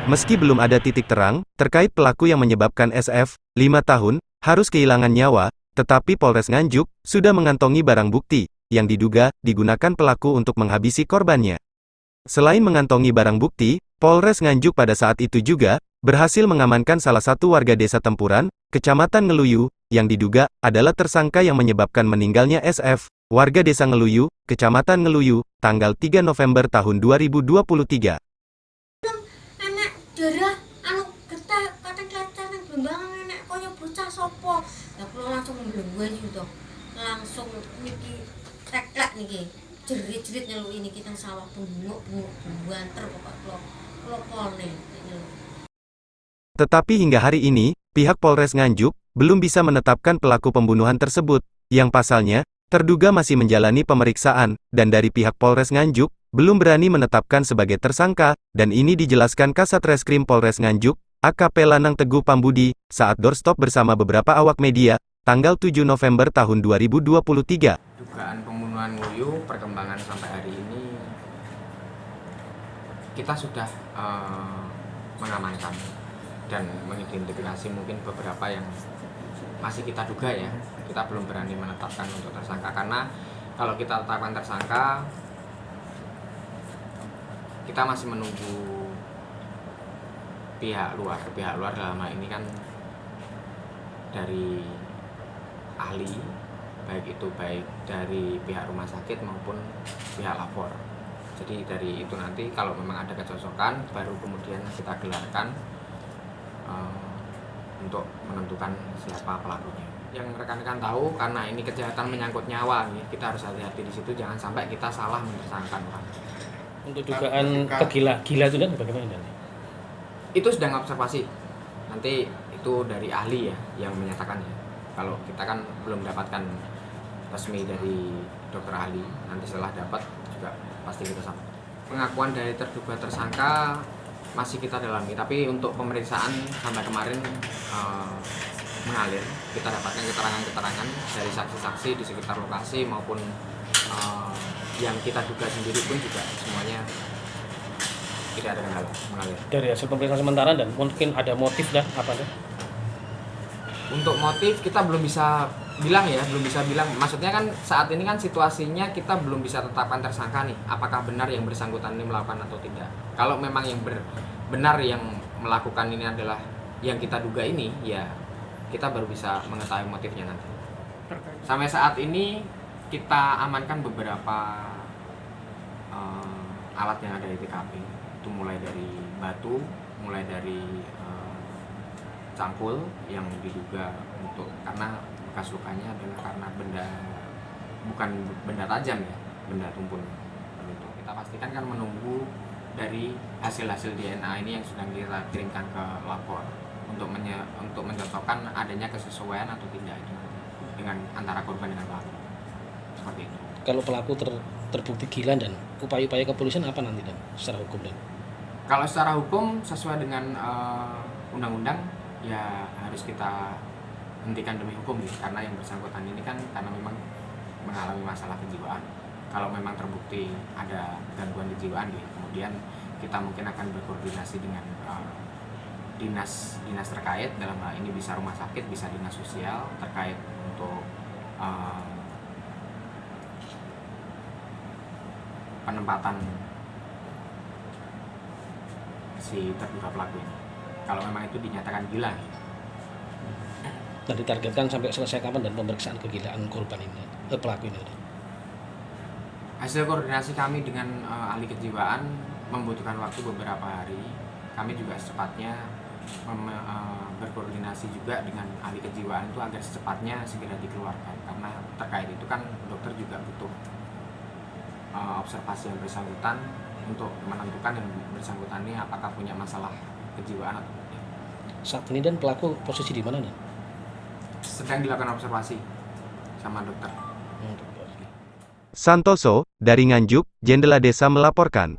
Meski belum ada titik terang terkait pelaku yang menyebabkan SF, 5 tahun, harus kehilangan nyawa, tetapi Polres Nganjuk sudah mengantongi barang bukti yang diduga digunakan pelaku untuk menghabisi korbannya. Selain mengantongi barang bukti, Polres Nganjuk pada saat itu juga berhasil mengamankan salah satu warga desa Tempuran, Kecamatan Ngeluyu, yang diduga adalah tersangka yang menyebabkan meninggalnya SF, warga desa Ngeluyu, Kecamatan Ngeluyu, tanggal 3 November tahun 2023. Anak darah anu getah kadang kelacaran blembangan anak koyo bocah sapa. Lah kula langsung mblengwen to. Langsung niki teklek niki. Jerit-jerit nyeluki niki teng sawah benguk-benguk banter pokok kula pone nyeluk. Tetapi hingga hari ini, pihak Polres Nganjuk belum bisa menetapkan pelaku pembunuhan tersebut, yang pasalnya terduga masih menjalani pemeriksaan, dan dari pihak Polres Nganjuk belum berani menetapkan sebagai tersangka, dan ini dijelaskan Kasat Reskrim Polres Nganjuk, AKP Lanang Teguh Pambudi, saat doorstop bersama beberapa awak media, tanggal 7 November tahun 2023. Dugaan pembunuhan Ngeluyu, perkembangan sampai hari ini, kita sudah mengamankan dan mengidentifikasi mungkin beberapa yang masih kita duga ya. Kita belum berani menetapkan untuk tersangka, karena kalau kita tetapkan tersangka, kita masih menunggu pihak luar dalam hal ini kan dari ahli, baik dari pihak rumah sakit maupun pihak lapor. Jadi dari itu nanti kalau memang ada kecocokan, baru kemudian kita gelarkan untuk menentukan siapa pelakunya. Yang rekan-rekan tahu, karena ini kejahatan menyangkut nyawa, kita harus hati-hati di situ, jangan sampai kita salah mentersangkakan orang. Untuk dugaan gila itu dan bagaimana dan? Itu sedang observasi. Nanti itu dari ahli ya yang menyatakan ya. Kalau kita kan belum dapatkan resmi dari dokter ahli, nanti setelah dapat juga pasti kita sampaikan. Pengakuan dari terduga tersangka masih kita dalami, tapi untuk pemeriksaan sampai kemarin mengalir. Kita dapatkan keterangan-keterangan dari saksi-saksi di sekitar lokasi maupun yang kita duga sendiri pun juga semuanya tidak ada kendala, mengalir. Dari hasil pemeriksaan sementara dan mungkin ada motif dan apa deh? Untuk motif kita belum bisa bilang. Maksudnya kan saat ini kan situasinya kita belum bisa tetapkan tersangka nih. Apakah benar yang bersangkutan ini melakukan atau tidak? Kalau memang yang benar yang melakukan ini adalah yang kita duga ini, ya kita baru bisa mengetahui motifnya nanti. Sampai saat ini kita amankan beberapa alat yang ada di TKP. Itu mulai dari batu, mulai dari cangkul yang diduga untuk, karena bekas lukanya adalah karena bukan benda tajam ya, benda tumpul. Kita pastikan kan menunggu dari hasil-hasil DNA ini yang sedang kita kirimkan ke lapor untuk mencocokkan adanya kesesuaian atau tidak dengan antara korban dengan pelaku. Seperti itu. Kalau pelaku terbukti gila dan upaya-upaya kepolisian apa nanti dan secara hukum dan? Kalau secara hukum sesuai dengan undang-undang ya harus kita hentikan demi hukum nih, karena yang bersangkutan ini kan karena memang mengalami masalah kejiwaan. Kalau memang terbukti ada gangguan kejiwaan nih, kemudian kita mungkin akan berkoordinasi dengan dinas terkait, dalam hal ini bisa rumah sakit, bisa dinas sosial terkait untuk penempatan si terduga pelaku ini. Kalau memang itu dinyatakan gila nih. Dan ditargetkan sampai selesai kapan dan pemeriksaan kegilaan korban ini, pelaku ini? Hasil koordinasi kami dengan ahli kejiwaan membutuhkan waktu beberapa hari. Kami juga secepatnya berkoordinasi juga dengan ahli kejiwaan itu agar secepatnya segera dikeluarkan, karena terkait itu kan dokter juga butuh observasi yang bersangkutan untuk menentukan yang bersangkutan ini apakah punya masalah kejiwaan atau tidak. Saat ini dan pelaku posisi di mana dan? Sedang dilakukan observasi sama dokter. Santoso, dari Nganjuk, Jendela Desa melaporkan.